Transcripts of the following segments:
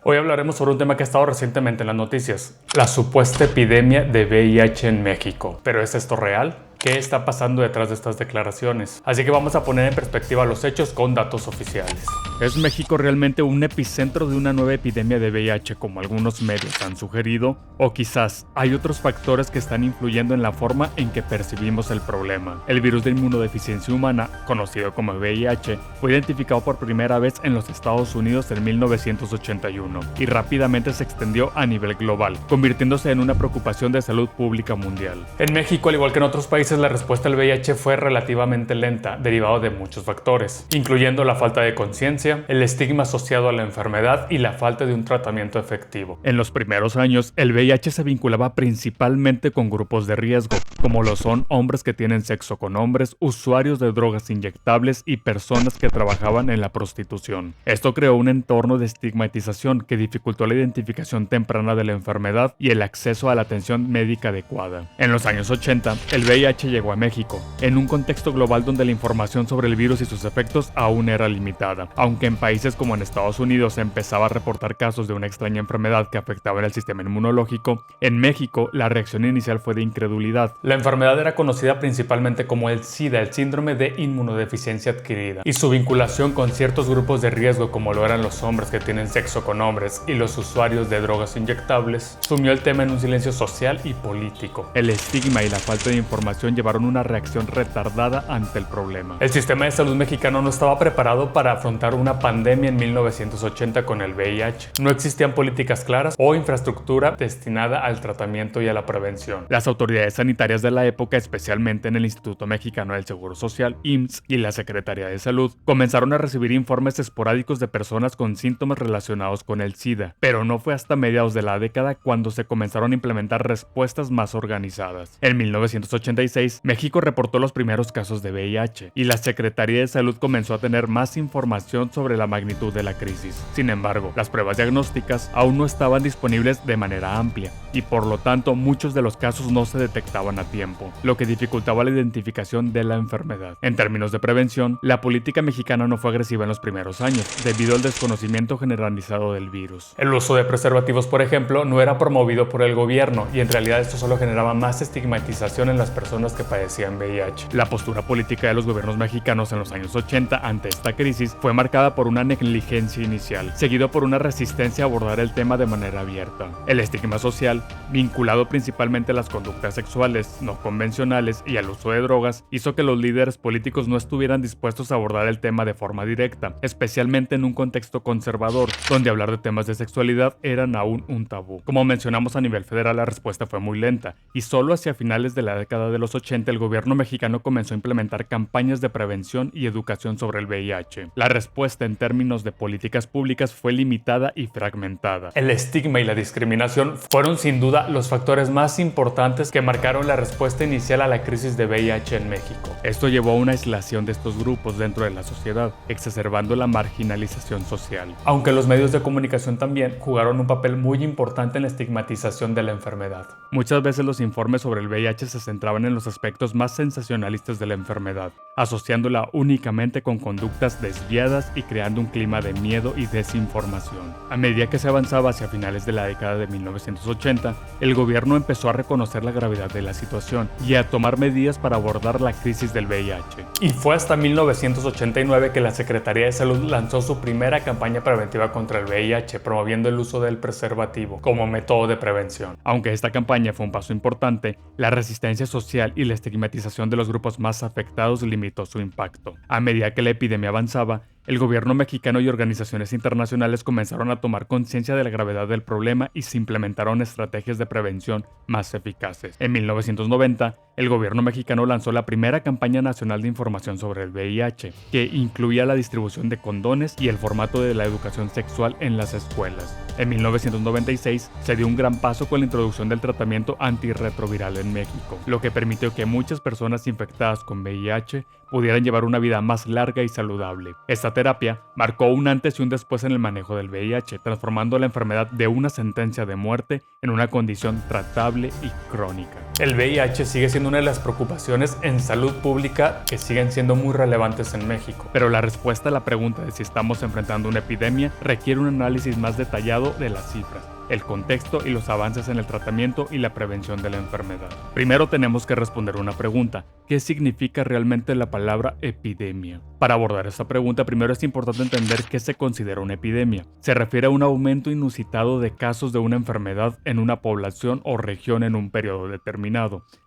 Hoy hablaremos sobre un tema que ha estado recientemente en las noticias, la supuesta epidemia de VIH en México. ¿Pero es esto real? ¿Qué está pasando detrás de estas declaraciones? Así que vamos a poner en perspectiva los hechos con datos oficiales. ¿Es México realmente un epicentro de una nueva epidemia de VIH como algunos medios han sugerido? ¿O quizás hay otros factores que están influyendo en la forma en que percibimos el problema? El virus de inmunodeficiencia humana, conocido como VIH, fue identificado por primera vez en los Estados Unidos en 1981 y rápidamente se extendió a nivel global, convirtiéndose en una preocupación de salud pública mundial. En México, al igual que en otros países, la respuesta al VIH fue relativamente lenta, derivado de muchos factores, incluyendo la falta de conciencia, el estigma asociado a la enfermedad y la falta de un tratamiento efectivo. En los primeros años, el VIH se vinculaba principalmente con grupos de riesgo, como lo son hombres que tienen sexo con hombres, usuarios de drogas inyectables y personas que trabajaban en la prostitución. Esto creó un entorno de estigmatización que dificultó la identificación temprana de la enfermedad y el acceso a la atención médica adecuada. En los años 80, el VIH llegó a México, en un contexto global donde la información sobre el virus y sus efectos aún era limitada. Aunque en países como en Estados Unidos se empezaba a reportar casos de una extraña enfermedad que afectaba el sistema inmunológico, en México la reacción inicial fue de incredulidad. La enfermedad era conocida principalmente como el SIDA, el síndrome de inmunodeficiencia adquirida, y su vinculación con ciertos grupos de riesgo como lo eran los hombres que tienen sexo con hombres y los usuarios de drogas inyectables, sumió el tema en un silencio social y político. El estigma y la falta de información llevaron una reacción retardada ante el problema. El sistema de salud mexicano no estaba preparado para afrontar una pandemia en 1980 con el VIH. No existían políticas claras o infraestructura destinada al tratamiento y a la prevención. Las autoridades sanitarias de la época, especialmente en el Instituto Mexicano del Seguro Social, IMSS, y la Secretaría de Salud, comenzaron a recibir informes esporádicos de personas con síntomas relacionados con el SIDA, pero no fue hasta mediados de la década cuando se comenzaron a implementar respuestas más organizadas. En 1986, México reportó los primeros casos de VIH y la Secretaría de Salud comenzó a tener más información sobre la magnitud de la crisis. Sin embargo, las pruebas diagnósticas aún no estaban disponibles de manera amplia y por lo tanto muchos de los casos no se detectaban a tiempo, lo que dificultaba la identificación de la enfermedad. En términos de prevención, la política mexicana no fue agresiva en los primeros años debido al desconocimiento generalizado del virus. El uso de preservativos, por ejemplo, no era promovido por el gobierno y en realidad esto solo generaba más estigmatización en las personas que padecían VIH. La postura política de los gobiernos mexicanos en los años 80 ante esta crisis fue marcada por una negligencia inicial, seguido por una resistencia a abordar el tema de manera abierta. El estigma social, vinculado principalmente a las conductas sexuales no convencionales y al uso de drogas, hizo que los líderes políticos no estuvieran dispuestos a abordar el tema de forma directa, especialmente en un contexto conservador, donde hablar de temas de sexualidad eran aún un tabú. Como mencionamos, a nivel federal la respuesta fue muy lenta, y solo hacia finales de la década de los 80 el gobierno mexicano comenzó a implementar campañas de prevención y educación sobre el VIH. La respuesta en términos de políticas públicas fue limitada y fragmentada. El estigma y la discriminación fueron sin duda los factores más importantes que marcaron la respuesta inicial a la crisis de VIH en México. Esto llevó a una aislación de estos grupos dentro de la sociedad, exacerbando la marginalización social. Aunque los medios de comunicación también jugaron un papel muy importante en la estigmatización de la enfermedad. Muchas veces los informes sobre el VIH se centraban en los aspectos más sensacionalistas de la enfermedad, asociándola únicamente con conductas desviadas y creando un clima de miedo y desinformación. A medida que se avanzaba hacia finales de la década de 1980, el gobierno empezó a reconocer la gravedad de la situación y a tomar medidas para abordar la crisis del VIH. Y fue hasta 1989 que la Secretaría de Salud lanzó su primera campaña preventiva contra el VIH, promoviendo el uso del preservativo como método de prevención. Aunque esta campaña fue un paso importante, la resistencia social y la estigmatización de los grupos más afectados limitó su impacto. A medida que la epidemia avanzaba, el gobierno mexicano y organizaciones internacionales comenzaron a tomar conciencia de la gravedad del problema y se implementaron estrategias de prevención más eficaces. En 1990, el gobierno mexicano lanzó la primera campaña nacional de información sobre el VIH, que incluía la distribución de condones y el formato de la educación sexual en las escuelas. En 1996, se dio un gran paso con la introducción del tratamiento antirretroviral en México, lo que permitió que muchas personas infectadas con VIH pudieran llevar una vida más larga y saludable. Esta terapia marcó un antes y un después en el manejo del VIH, transformando la enfermedad de una sentencia de muerte en una condición tratable y crónica. El VIH sigue siendo una de las preocupaciones en salud pública que siguen siendo muy relevantes en México. Pero la respuesta a la pregunta de si estamos enfrentando una epidemia requiere un análisis más detallado de las cifras, el contexto y los avances en el tratamiento y la prevención de la enfermedad. Primero tenemos que responder una pregunta: ¿qué significa realmente la palabra epidemia? Para abordar esta pregunta, primero es importante entender qué se considera una epidemia. Se refiere a un aumento inusitado de casos de una enfermedad en una población o región en un periodo determinado.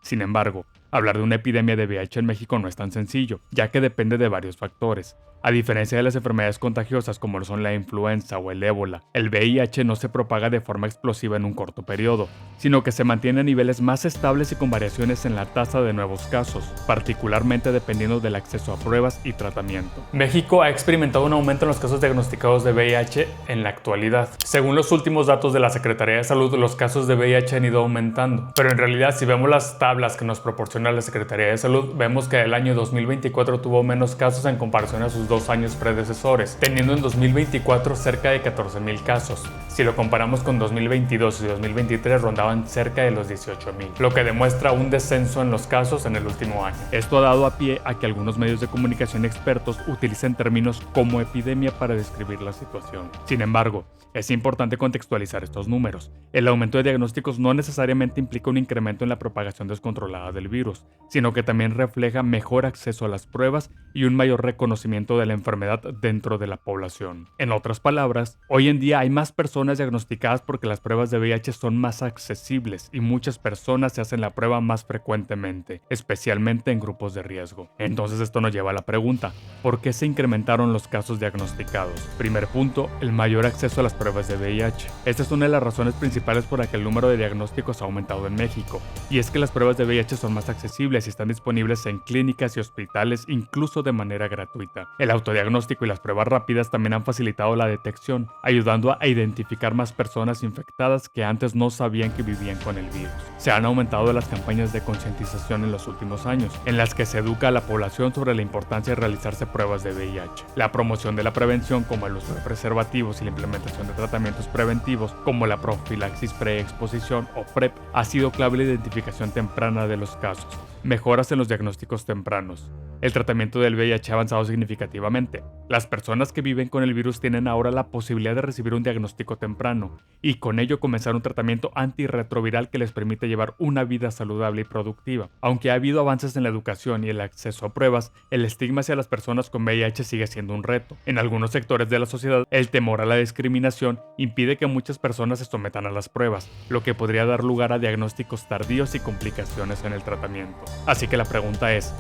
Sin embargo, hablar de una epidemia de VIH en México no es tan sencillo, ya que depende de varios factores. A diferencia de las enfermedades contagiosas como lo son la influenza o el ébola, el VIH no se propaga de forma explosiva en un corto periodo, sino que se mantiene a niveles más estables y con variaciones en la tasa de nuevos casos, particularmente dependiendo del acceso a pruebas y tratamiento. México ha experimentado un aumento en los casos diagnosticados de VIH en la actualidad. Según los últimos datos de la Secretaría de Salud, los casos de VIH han ido aumentando, pero en realidad si vemos las tablas que nos proporciona la Secretaría de Salud, vemos que el año 2024 tuvo menos casos en comparación a sus 2 años predecesores, teniendo en 2024 cerca de 14,000 casos. Si lo comparamos con 2022 y 2023 rondaban cerca de los 18,000, lo que demuestra un descenso en los casos en el último año. Esto ha dado a pie a que algunos medios de comunicación expertos utilicen términos como epidemia para describir la situación. Sin embargo, es importante contextualizar estos números. El aumento de diagnósticos no necesariamente implica un incremento en la propagación descontrolada del virus, sino que también refleja mejor acceso a las pruebas y un mayor reconocimiento de la enfermedad dentro de la población. En otras palabras, hoy en día hay más personas diagnosticadas porque las pruebas de VIH son más accesibles y muchas personas se hacen la prueba más frecuentemente, especialmente en grupos de riesgo. Entonces esto nos lleva a la pregunta: ¿por qué se incrementaron los casos diagnosticados? Primer punto, el mayor acceso a las pruebas de VIH. Esta es una de las razones principales por la que el número de diagnósticos ha aumentado en México, y es que las pruebas de VIH son más accesibles y están disponibles en clínicas y hospitales incluso de manera gratuita. El autodiagnóstico y las pruebas rápidas también han facilitado la detección, ayudando a identificar más personas infectadas que antes no sabían que vivían con el virus. Se han aumentado las campañas de concientización en los últimos años, en las que se educa a la población sobre la importancia de realizarse pruebas de VIH. La promoción de la prevención, como el uso de preservativos y la implementación de tratamientos preventivos, como la profilaxis preexposición o PrEP, ha sido clave en la identificación temprana de los casos. Mejoras en los diagnósticos tempranos. El tratamiento del VIH ha avanzado significativamente. Las personas que viven con el virus tienen ahora la posibilidad de recibir un diagnóstico temprano y con ello comenzar un tratamiento antirretroviral que les permite llevar una vida saludable y productiva. Aunque ha habido avances en la educación y el acceso a pruebas, el estigma hacia las personas con VIH sigue siendo un reto. En algunos sectores de la sociedad, el temor a la discriminación impide que muchas personas se sometan a las pruebas, lo que podría dar lugar a diagnósticos tardíos y complicaciones en el tratamiento. Así que la pregunta ¿es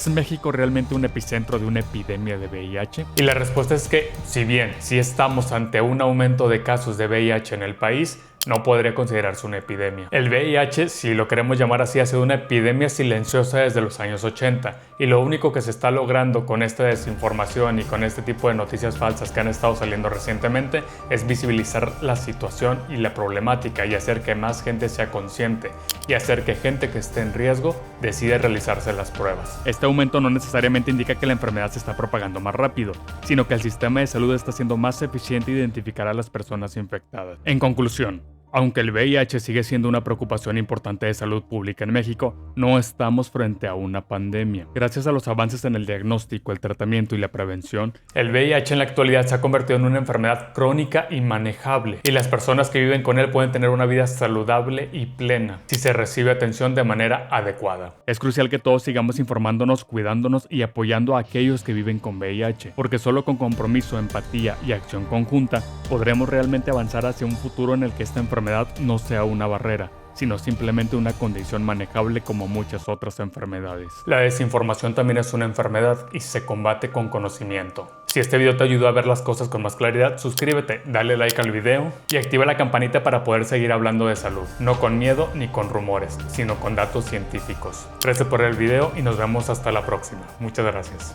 México realmente un epicentro de una epidemia de VIH? Y la respuesta es que, si bien sí estamos ante un aumento de casos de VIH en el país, no podría considerarse una epidemia. El VIH, si lo queremos llamar así, ha sido una epidemia silenciosa desde los años 80 y lo único que se está logrando con esta desinformación y con este tipo de noticias falsas que han estado saliendo recientemente es visibilizar la situación y la problemática y hacer que más gente sea consciente y hacer que gente que esté en riesgo decida realizarse las pruebas. Este aumento no necesariamente indica que la enfermedad se está propagando más rápido, sino que el sistema de salud está siendo más eficiente en identificar a las personas infectadas. En conclusión, aunque el VIH sigue siendo una preocupación importante de salud pública en México, no estamos frente a una pandemia. Gracias a los avances en el diagnóstico, el tratamiento y la prevención, el VIH en la actualidad se ha convertido en una enfermedad crónica y manejable, y las personas que viven con él pueden tener una vida saludable y plena si se recibe atención de manera adecuada. Es crucial que todos sigamos informándonos, cuidándonos y apoyando a aquellos que viven con VIH, porque solo con compromiso, empatía y acción conjunta podremos realmente avanzar hacia un futuro en el que esta enfermedad no sea una barrera, sino simplemente una condición manejable como muchas otras enfermedades. La desinformación también es una enfermedad y se combate con conocimiento. Si este video te ayudó a ver las cosas con más claridad, suscríbete, dale like al video y activa la campanita para poder seguir hablando de salud, no con miedo ni con rumores, sino con datos científicos. Gracias por ver el video y nos vemos hasta la próxima. Muchas gracias.